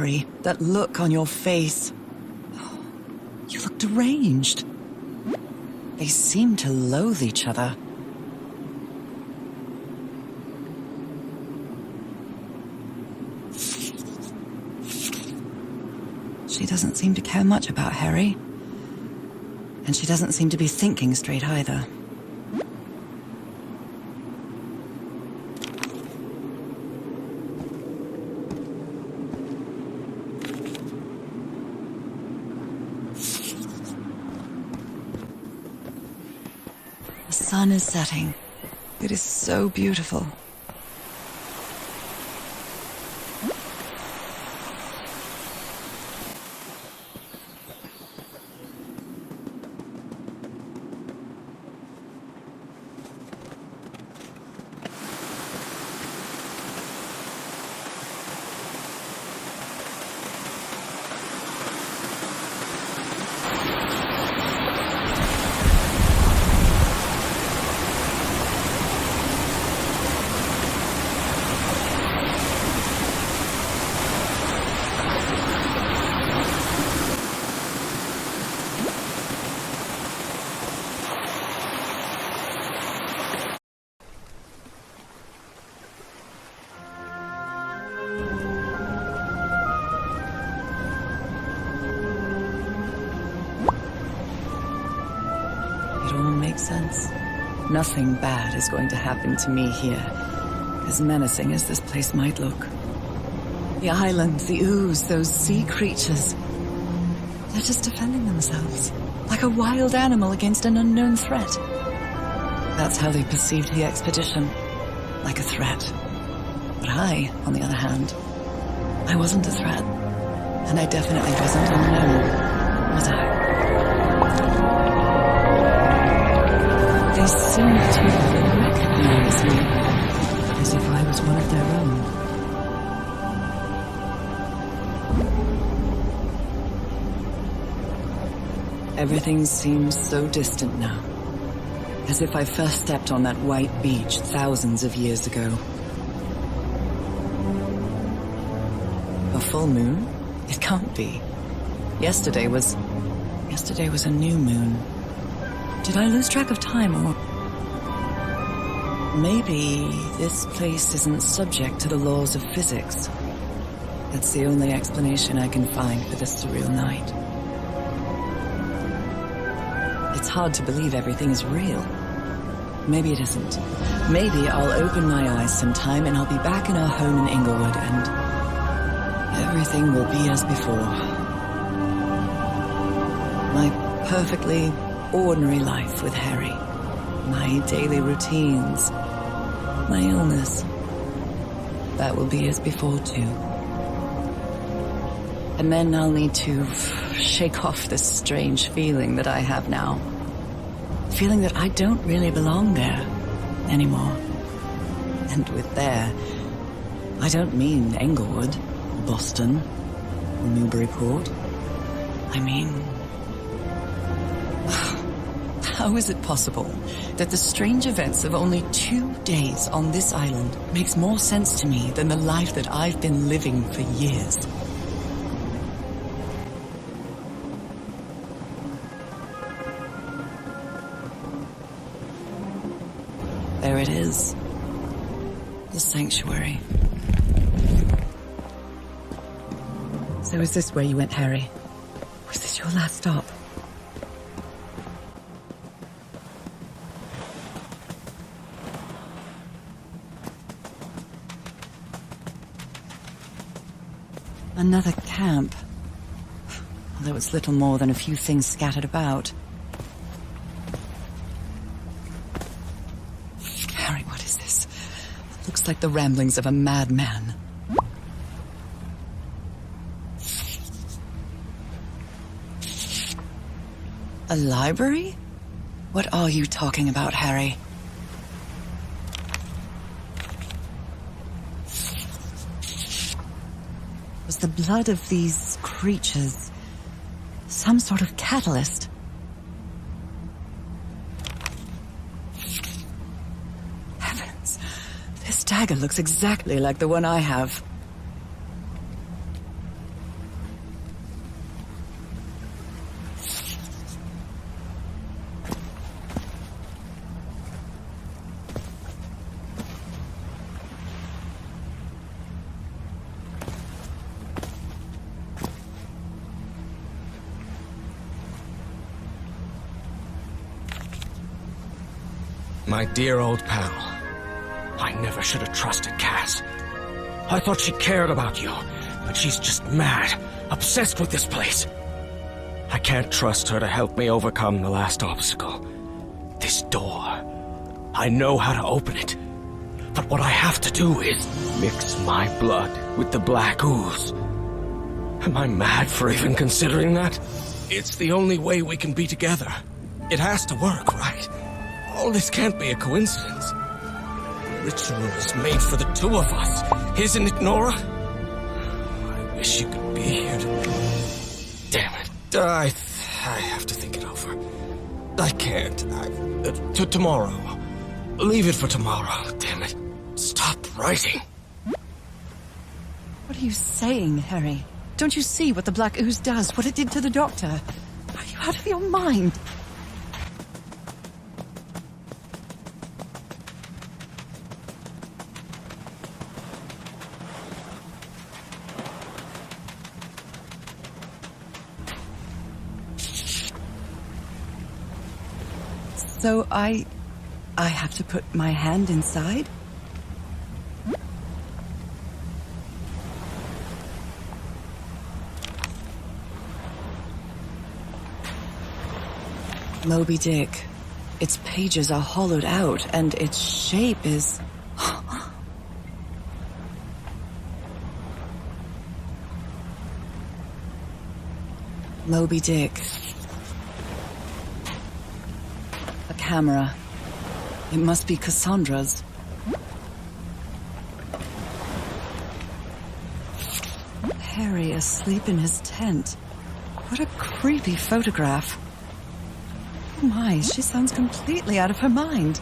Harry, that look on your face. You look deranged. They seem to loathe each other. She doesn't seem to care much about Harry. And she doesn't seem to be thinking straight either. The sun is setting. It is so beautiful. It all makes sense. Nothing bad is going to happen to me here, as menacing as this place might look. The island, the ooze, those sea creatures. They're just defending themselves, like a wild animal against an unknown threat. That's how they perceived the expedition, like a threat. But I, on the other hand, I wasn't a threat. And I definitely wasn't unknown, was I? They seemed to recognize me, as if I was one of their own. Everything seems so distant now, as if I first stepped on that white beach thousands of years ago. A full moon? It can't be. Yesterday was a new moon. Did I lose track of time, or... Maybe this place isn't subject to the laws of physics. That's the only explanation I can find for this surreal night. It's hard to believe everything is real. Maybe it isn't. Maybe I'll open my eyes sometime and I'll be back in our home in Inglewood and everything will be as before. My perfectly ordinary life with Harry. My daily routines. My illness. That will be as before too. And then I'll need to shake off this strange feeling that I have now. Feeling that I don't really belong there anymore. And with there, I don't mean Englewood, Boston, or Newburyport. I mean... How is it possible that the strange events of only 2 days on this island makes more sense to me than the life that I've been living for years? There it is. The sanctuary. So is this where you went, Harry? Was this your last stop? Another camp. Although it's little more than a few things scattered about. Harry, what is this? It looks like the ramblings of a madman. A library? What are you talking about, Harry? Was the blood of these creatures some sort of catalyst? Heavens, this dagger looks exactly like the one I have. My dear old pal. I never should have trusted Cass. I thought she cared about you, but she's just mad, obsessed with this place. I can't trust her to help me overcome the last obstacle. This door. I know how to open it. But what I have to do is mix my blood with the black ooze. Am I mad for even considering that? It's the only way we can be together. It has to work, right? All this can't be a coincidence. The ritual is made for the two of us, isn't it, Nora? I wish you could be here to... Damn it. I have to think it over. I can't. Tomorrow. Leave it for tomorrow, damn it. Stop writing. What are you saying, Harry? Don't you see what the black ooze does, what it did to the doctor? Are you out of your mind? So I have to put my hand inside? Moby Dick. Its pages are hollowed out, and its shape is... Moby Dick. A camera. It must be Cassandra's. Harry asleep in his tent. What a creepy photograph. Oh my, she sounds completely out of her mind.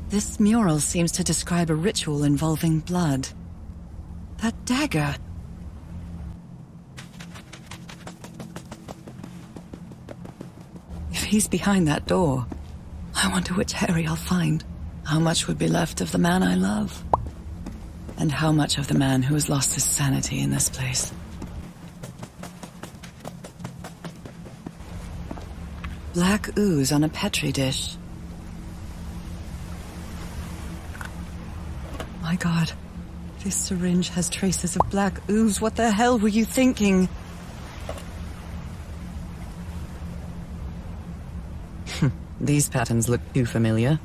This mural seems to describe a ritual involving blood. That dagger. If he's behind that door, I wonder which Harry I'll find. How much would be left of the man I love? And how much of the man who has lost his sanity in this place? Black ooze on a petri dish. My God, this syringe has traces of black ooze. What the hell were you thinking? These patterns look too familiar.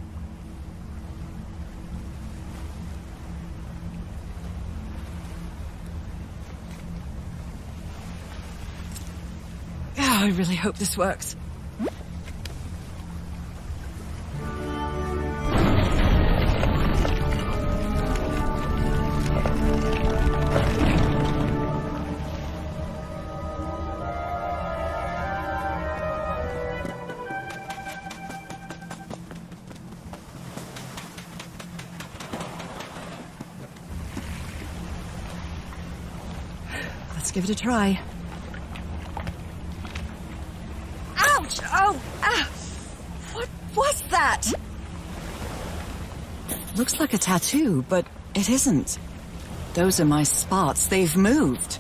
Oh, I really hope this works. Let's give it a try. Ouch! Oh! Ah! What was that? Looks like a tattoo, but it isn't. Those are my spots. They've moved.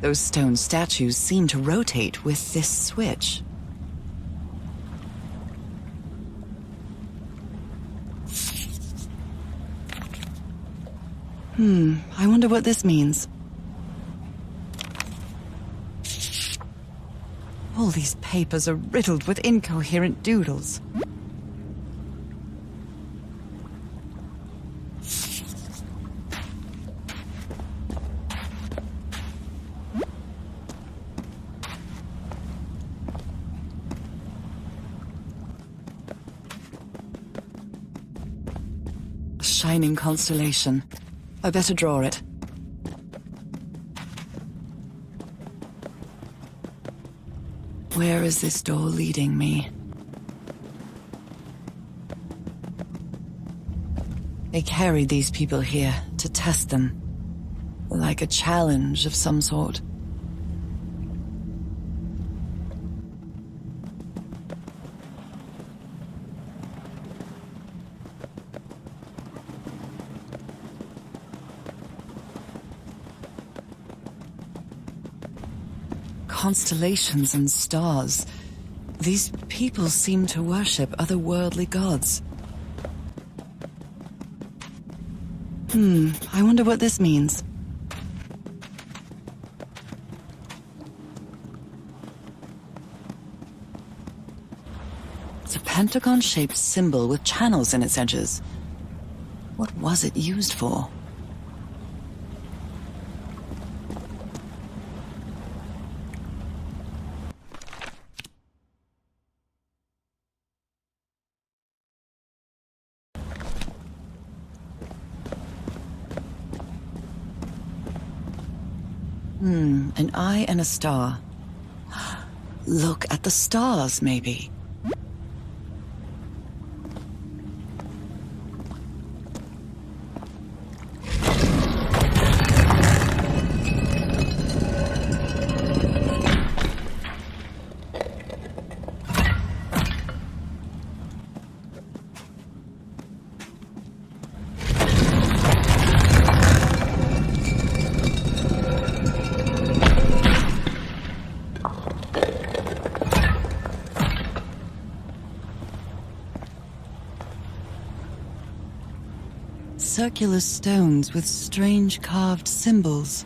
Those stone statues seem to rotate with this switch. I wonder what this means. All these papers are riddled with incoherent doodles. shining constellation. I better draw it. Where is this door leading me? They carried these people here to test them, like a challenge of some sort. Constellations and stars. These people seem to worship otherworldly gods. I wonder what this means. It's a pentagon-shaped symbol with channels in its edges. What was it used for? An eye and a star. Look at the stars, maybe. Circular stones with strange carved symbols.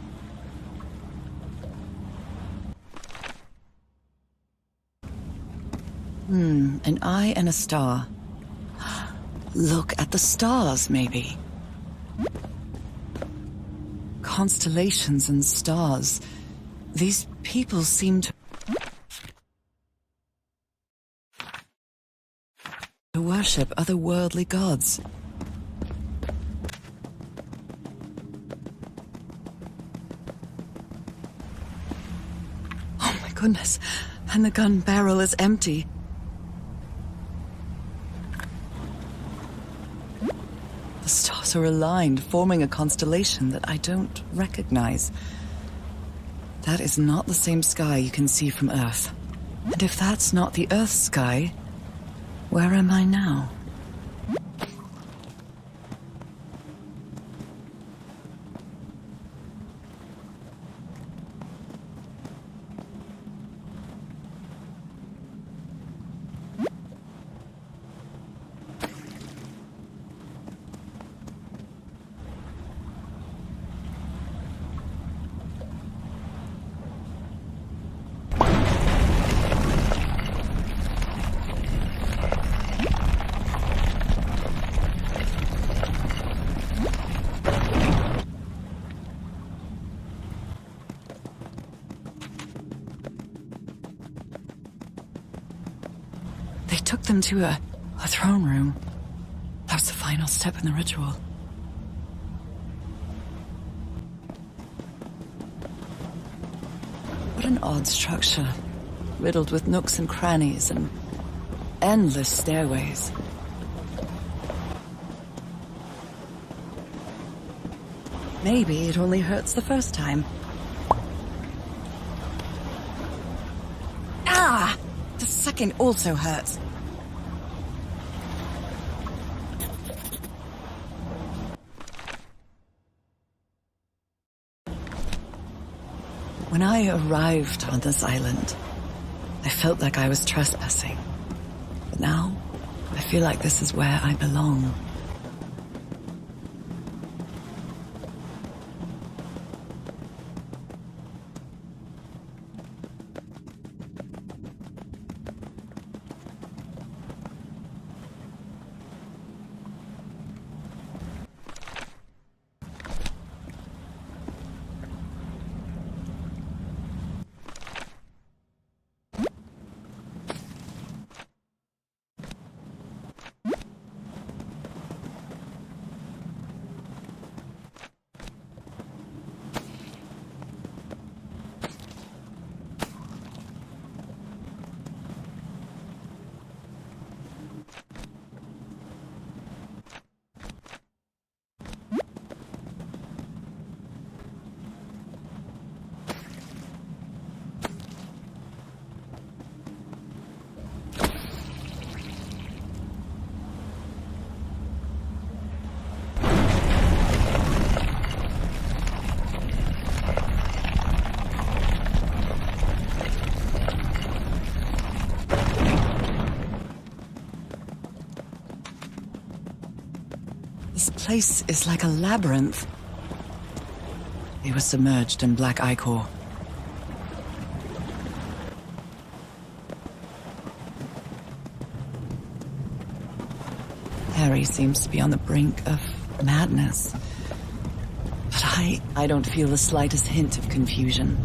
An eye and a star. Look at the stars, maybe. Constellations and stars. These people seem to worship otherworldly gods. Goodness, and the gun barrel is empty. The stars are aligned, forming a constellation that I don't recognize. That is not the same sky you can see from Earth. And if that's not the Earth's sky, where am I now? They took them to a throne room. That was the final step in the ritual. What an odd structure, riddled with nooks and crannies and endless stairways. Maybe it only hurts the first time. Ah! The second also hurts. When I arrived on this island, I felt like I was trespassing. But now, I feel like this is where I belong. place is like a labyrinth. They were submerged in black ichor. Harry seems to be on the brink of madness. But I don't feel the slightest hint of confusion.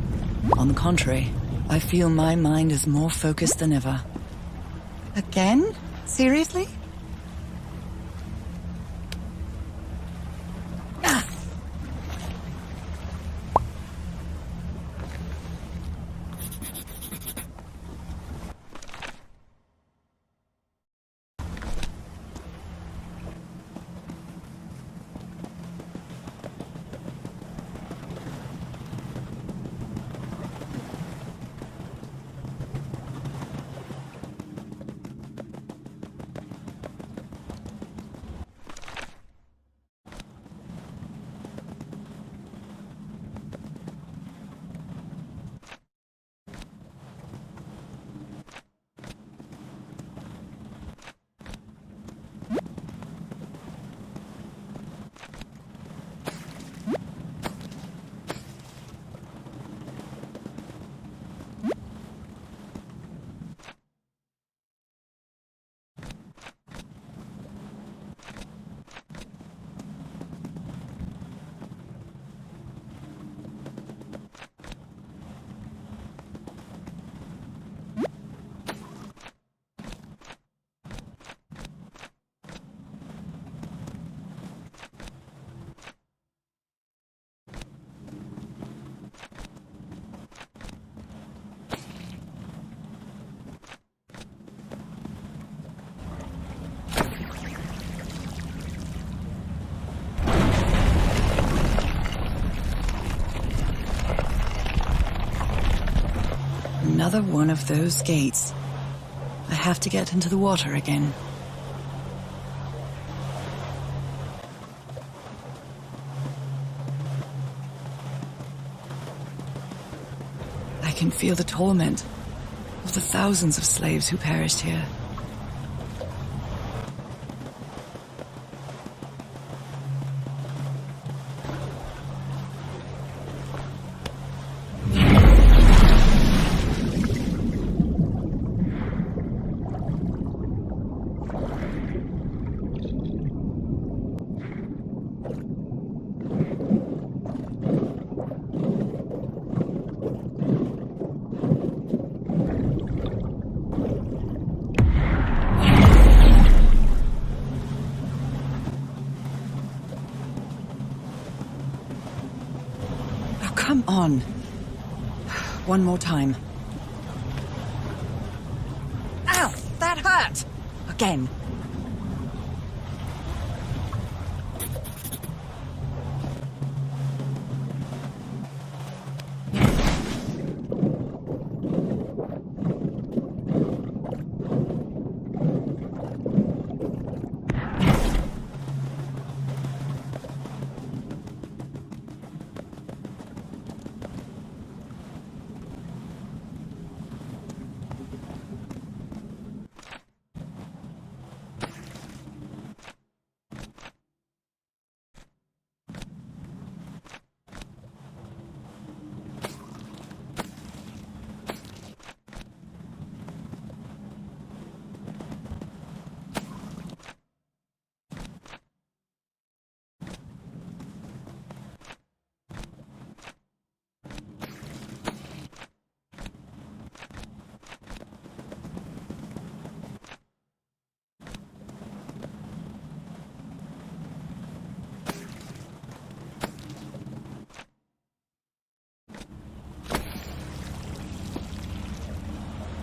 On the contrary, I feel my mind is more focused than ever. Again? Seriously? Another one of those gates. I have to get into the water again. I can feel the torment of the thousands of slaves who perished here. Come on. One more time. Ow! That hurt! Again.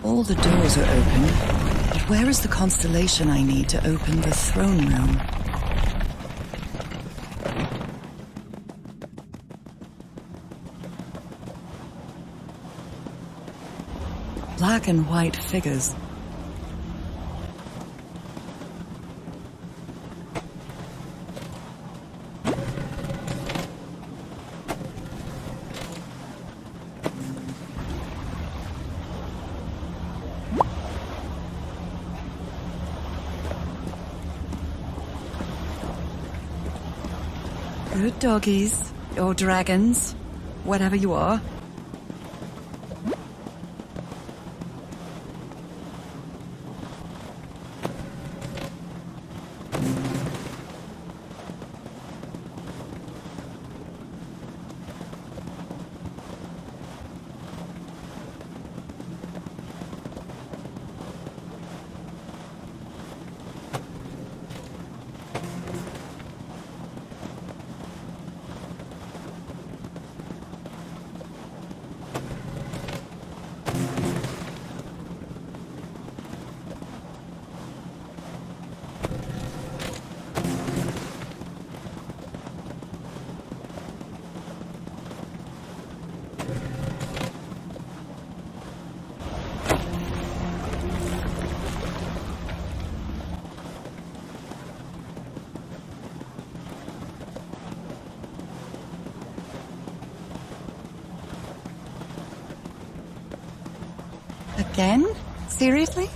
All the doors are open, but where is the constellation I need to open the throne room? Black and white figures. Good doggies, or dragons, whatever you are. Again? Seriously?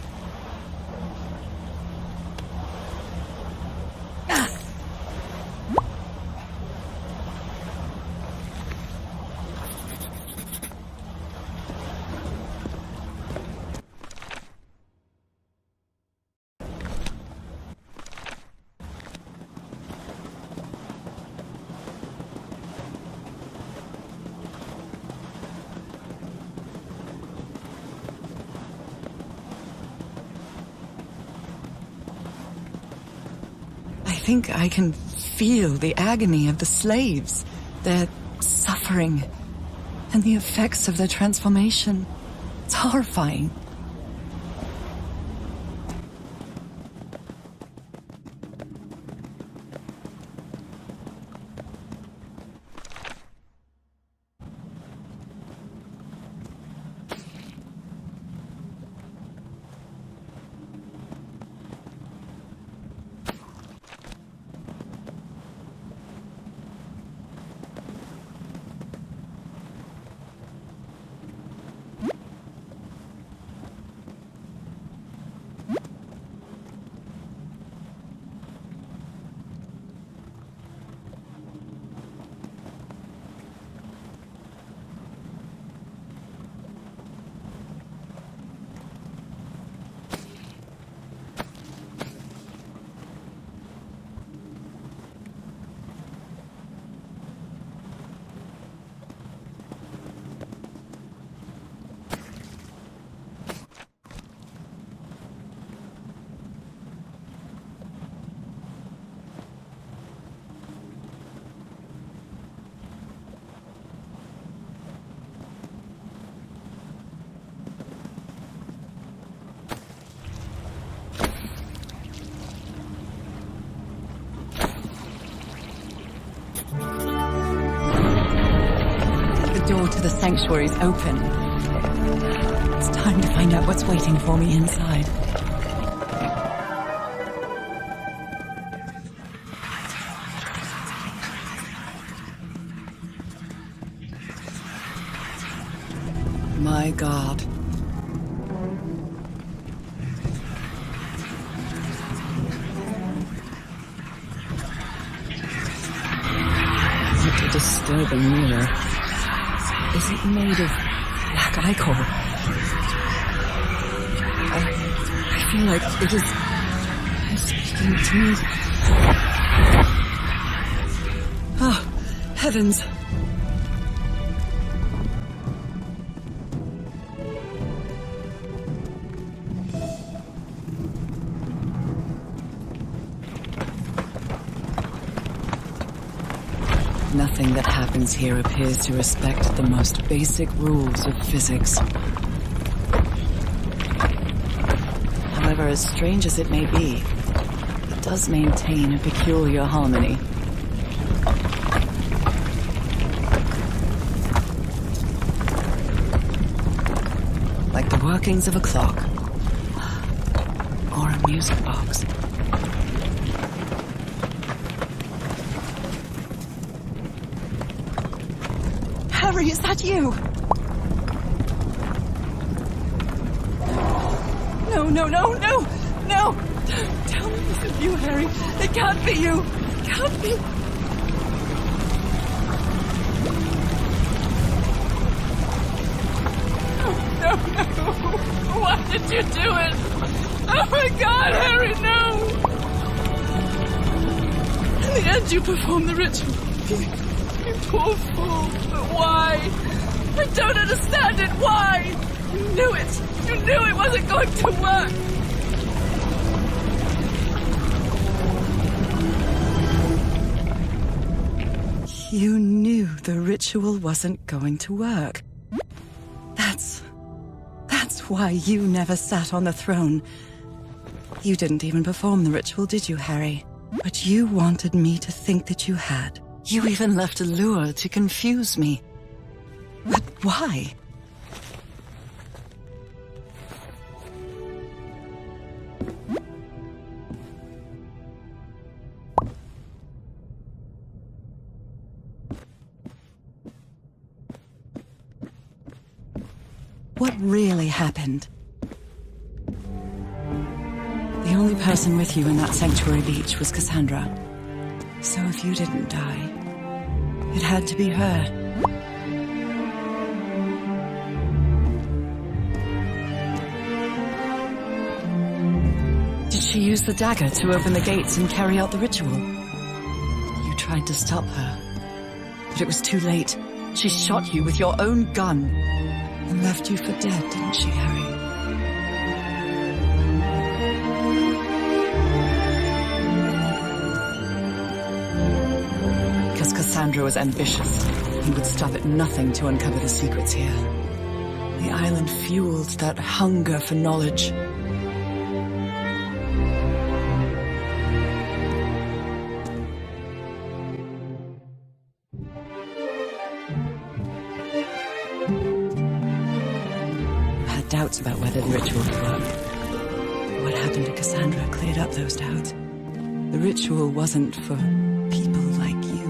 I think I can feel the agony of the slaves, their suffering, and the effects of their transformation. It's horrifying. The door to the sanctuary's open. It's time to find out what's waiting for me inside. My God. What a disturbing mirror. Is it made of black ichor? I feel like it is speaking to me. Oh, heavens. Nothing that happens here appears to respect the most basic rules of physics. However, as strange as it may be, it does maintain a peculiar harmony. Like the workings of a clock, or a music box. Harry, is that you? No! Don't tell me this is you, Harry. It can't be you. It can't be. you do it? Oh my God, Harry, no! In the end, you performed the ritual. You poor fool. But why? I don't understand it. Why? You knew it. You knew it wasn't going to work. You knew the ritual wasn't going to work. That's why you never sat on the throne. You didn't even perform the ritual, did you, Harry? But you wanted me to think that you had. You even left a lure to confuse me. But why? What really happened? The only person with you in that sanctuary beach was Cassandra. So if you didn't die, it had to be her. Did she use the dagger to open the gates and carry out the ritual? You tried to stop her, but it was too late. She shot you with your own gun and left you for dead, didn't she, Harry? Because Cassandra was ambitious and would stop at nothing to uncover the secrets here. The island fueled that hunger for knowledge. Doubts about whether the ritual would work. What happened to Cassandra cleared up those doubts. The ritual wasn't for people like you.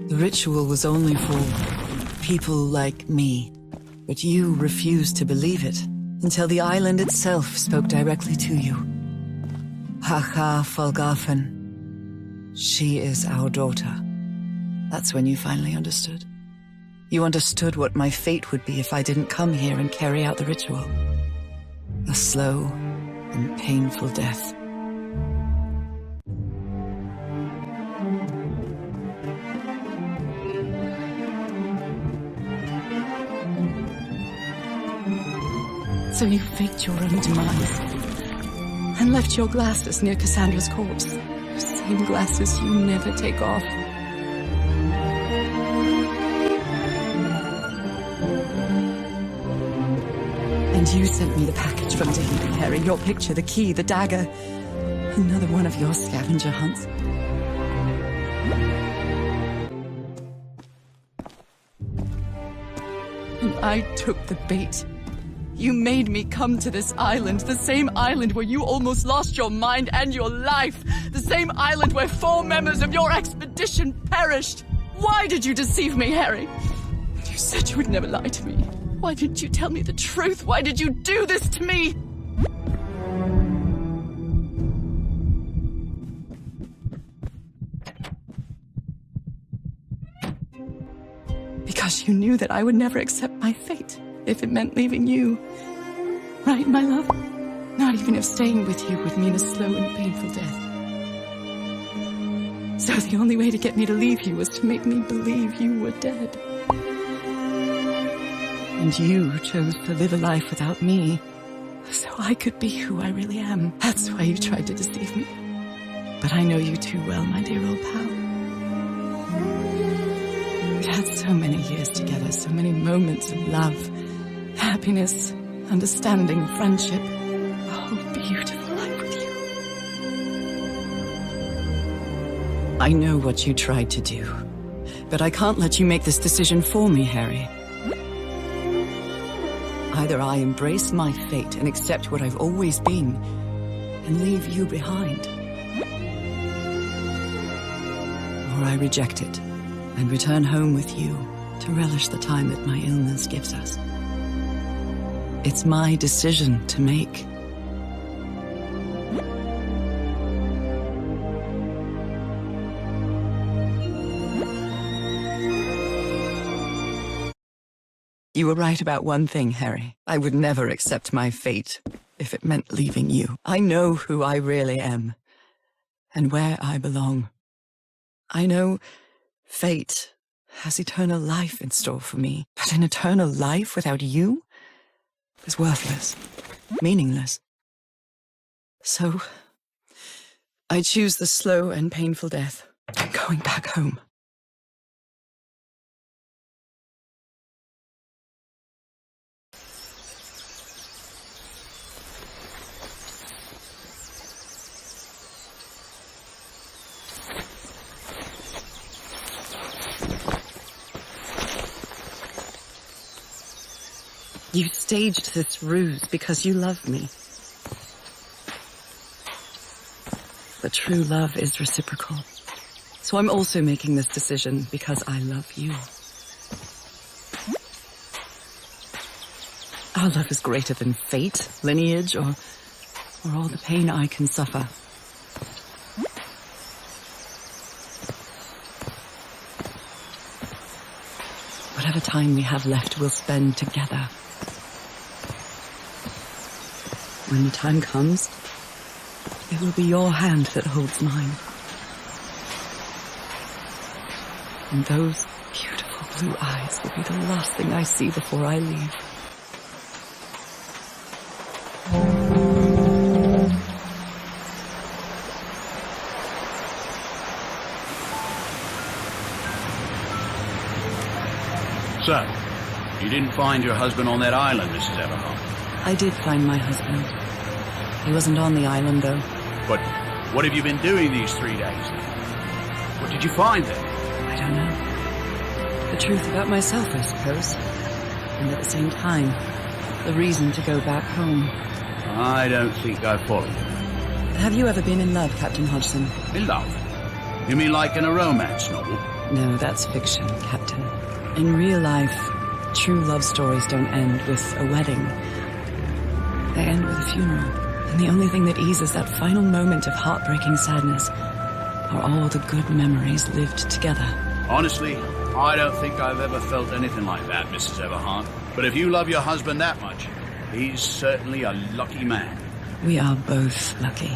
The ritual was only for people like me. But you refused to believe it until the island itself spoke directly to you. Haha Folgafen. She is our daughter. That's when you finally understood. You understood what my fate would be if I didn't come here and carry out the ritual. A slow and painful death. So you faked your own demise and left your glasses near Cassandra's corpse. Same glasses you never take off. And you sent me the package from David, Harry. Your picture, the key, the dagger. Another one of your scavenger hunts. And I took the bait. You made me come to this island, the same island where you almost lost your mind and your life, the same island where 4 members of your expedition perished. Why did you deceive me, Harry? You said you would never lie to me. Why didn't you tell me the truth? Why did you do this to me? Because you knew that I would never accept my fate if it meant leaving you. Right, my love? Not even if staying with you would mean a slow and painful death. So the only way to get me to leave you was to make me believe you were dead. And you chose to live a life without me, so I could be who I really am. That's why you tried to deceive me. But I know you too well, my dear old pal. We've had so many years together, so many moments of love, happiness, understanding, friendship. A whole beautiful life with you. I know what you tried to do, but I can't let you make this decision for me, Harry. Either I embrace my fate and accept what I've always been, and leave you behind, or I reject it and return home with you to relish the time that my illness gives us. It's my decision to make. You were right about one thing, Harry. I would never accept my fate if it meant leaving you. I know who I really am and where I belong. I know fate has eternal life in store for me, but an eternal life without you is worthless, meaningless. So, I choose the slow and painful death, going back home. You staged this ruse because you love me. But true love is reciprocal. So I'm also making this decision because I love you. Our love is greater than fate, lineage, or all the pain I can suffer. Whatever time we have left, we'll spend together. When the time comes, it will be your hand that holds mine. And those beautiful blue eyes will be the last thing I see before I leave. So, you didn't find your husband on that island, Mrs. Everhart? I did find my husband. He wasn't on the island, though. But what have you been doing these 3 days? What did you find there? I don't know. The truth about myself, I suppose. And at the same time, the reason to go back home. I don't think I follow you. Have you ever been in love, Captain Hodgson? In love? You mean like in a romance novel? No, that's fiction, Captain. In real life, true love stories don't end with a wedding. They end with a funeral. And the only thing that eases that final moment of heartbreaking sadness are all the good memories lived together. Honestly, I don't think I've ever felt anything like that, Mrs. Everhart. But if you love your husband that much, he's certainly a lucky man. We are both lucky.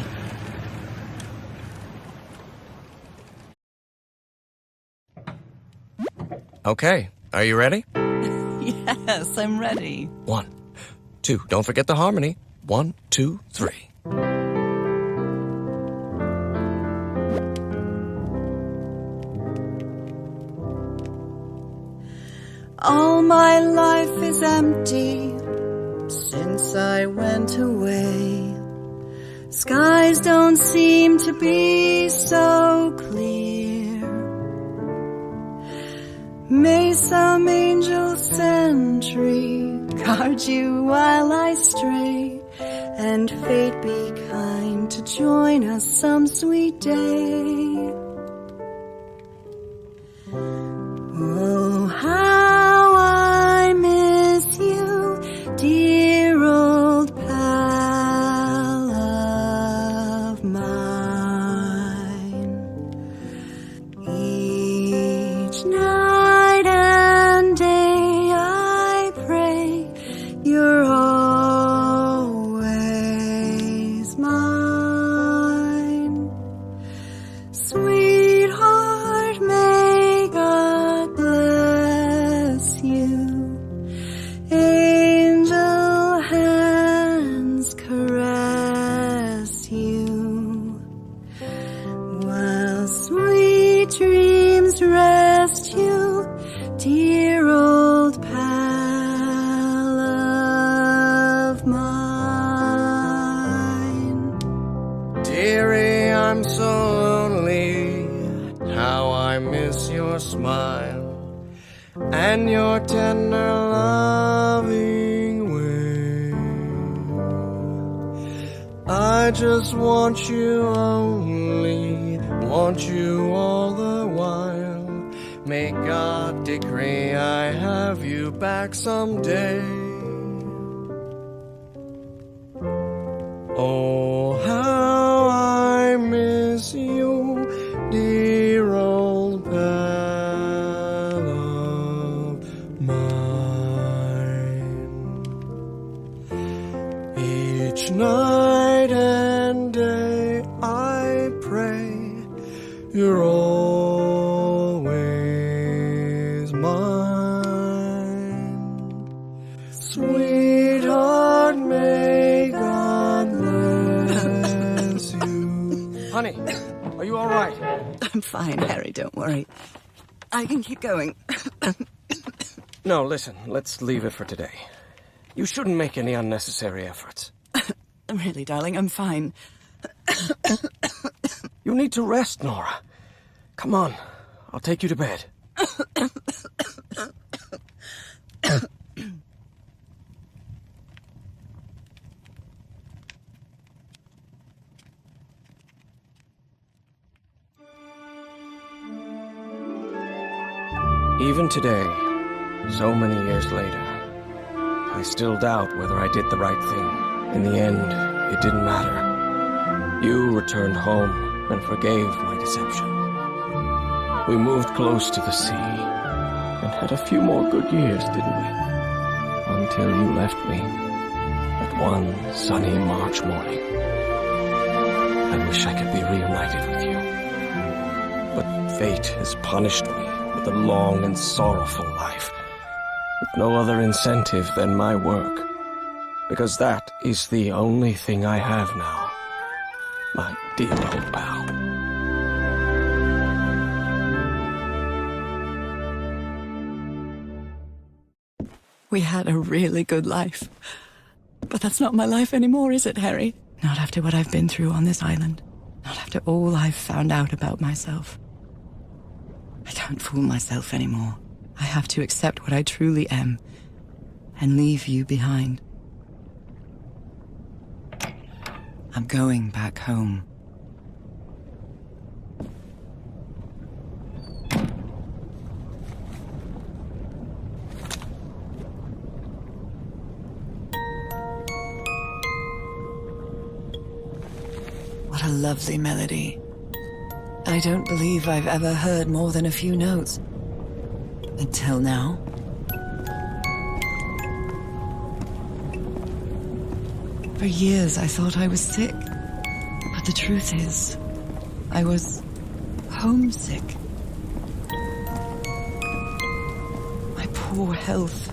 Okay, are you ready? Yes, I'm ready. 1, 2, don't forget the harmony. 1, 2, 3. All my life is empty since I went away. Skies don't seem to be so clear. May some angel sentry guard you while I stray, and fate be kind to join us some sweet day. Oh, how I miss you, dear old pal of mine. Each night and day I pray you're always mine. Sweetheart, may God bless you. Angel hands caress you, while sweet dreams rest you, dear old pal of mine. Dearie, I'm so lonely. How I miss your smile and your tender loving way. I just want you only, want you all the while. May God decree I have you back someday. Oh, how I miss you, dear old pal of mine. Each night and day I pray you're always mine. Sweetheart, may God bless you. Honey, are you all right? I'm fine, Harry, don't worry. I can keep going. No, listen, let's leave it for today. You shouldn't make any unnecessary efforts. Really, darling, I'm fine. You need to rest, Nora. Come on, I'll take you to bed. Even today, so many years later, I still doubt whether I did the right thing. In the end, it didn't matter. You returned home and forgave my deception. We moved close to the sea and had a few more good years, didn't we? Until you left me at one sunny March morning. I wish I could be reunited with you. But fate has punished me with a long and sorrowful life, with no other incentive than my work, because that is the only thing I have now, my dear old pal. We had a really good life. But that's not my life anymore, is it, Harry? Not after what I've been through on this island. Not after all I've found out about myself. I can't fool myself anymore. I have to accept what I truly am and leave you behind. I'm going back home. What a lovely melody. I don't believe I've ever heard more than a few notes. Until now. For years I thought I was sick. But the truth is, I was homesick. My poor health,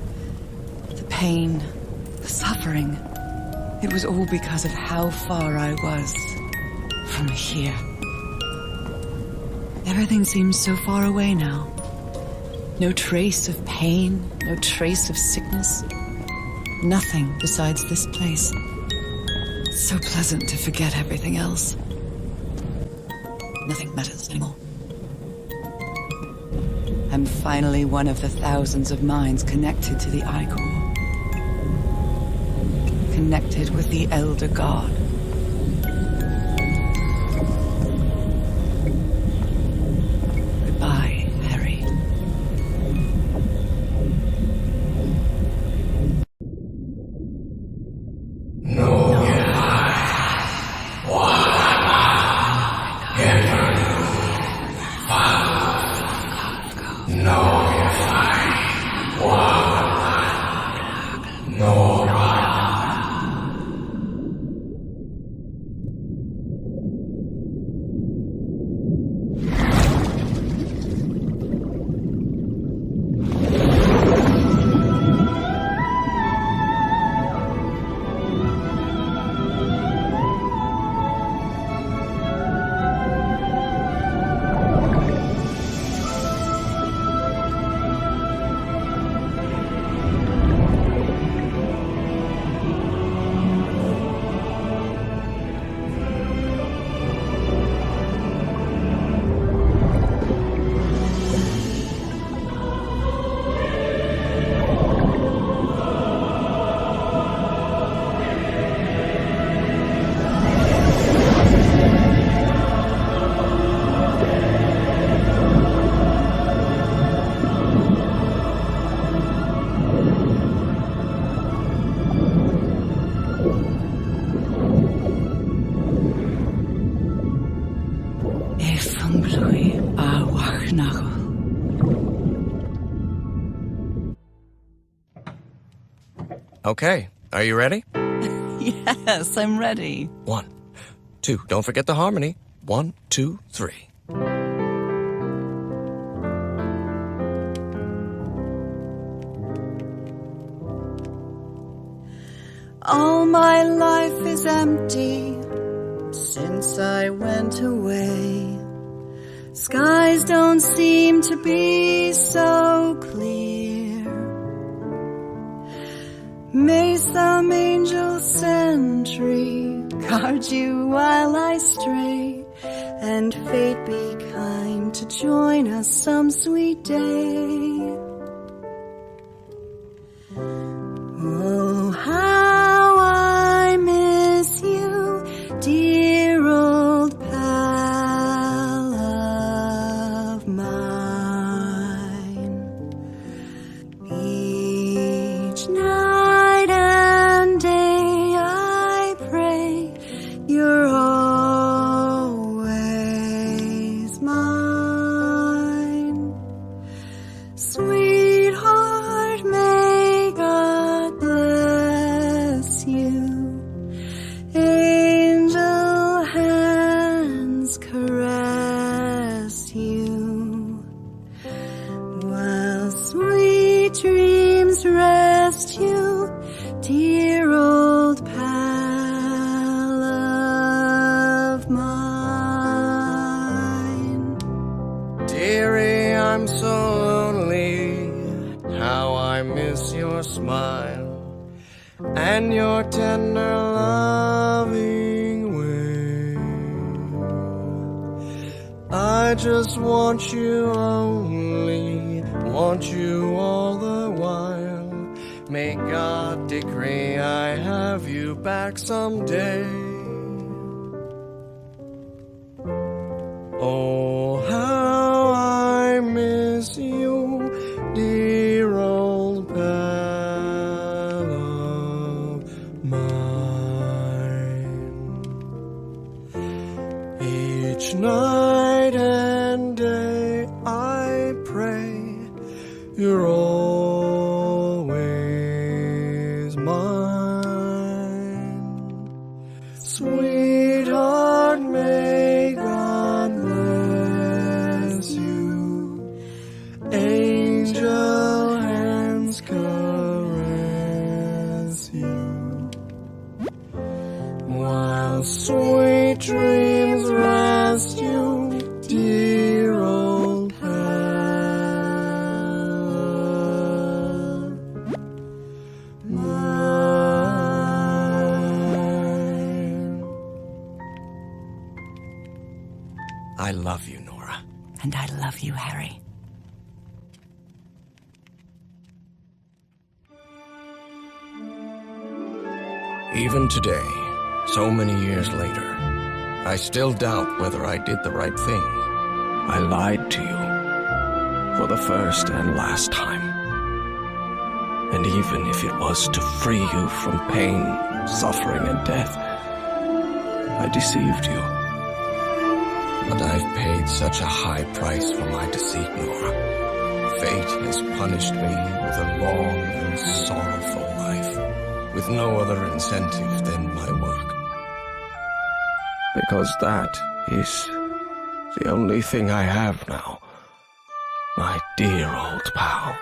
the pain, the suffering. It was all because of how far I was from here. Everything seems so far away now. No trace of pain, no trace of sickness. Nothing besides this place. It's so pleasant to forget everything else. Nothing matters anymore. I'm finally one of the thousands of minds connected to the Icor. Connected with the Elder God. Goodbye, Harry. Okay, are you ready? Yes, I'm ready. 1, 2. Don't forget the harmony. 1, 2, 3. All my life is empty since I went away. Skies don't seem to be so clear. May some angel sentry guard you while I stray, and fate be kind to join us some sweet day. Oh, how I miss you, dear old pal of mine. Each night and day I pray you're always mine. Sweetheart, may God bless you. Angel hands caress you, while sweet dreams rest you, dear old pal of mine. Dearie, I'm so lonely. How I miss your smile and your tender loving way. I just want you only, want you all the while. May God decree I have you back someday. Oh, how I miss you, dear old pal of mine. Each night and day I pray you're always mine. Sweetheart, may God bless you. Angel hands caress you, while sweet dreams rest you, dear old pal of mine. I love you, Nora. And I love you, Harry. Even today, so many years later, I still doubt whether I did the right thing. I lied to you for the first and last time. And even if it was to free you from pain, suffering, and death, I deceived you. But I've paid such a high price for my deceit, Nora. Fate has punished me with a long and sorrowful life, with no other incentive than my work. Because that is the only thing I have now, my dear old pal.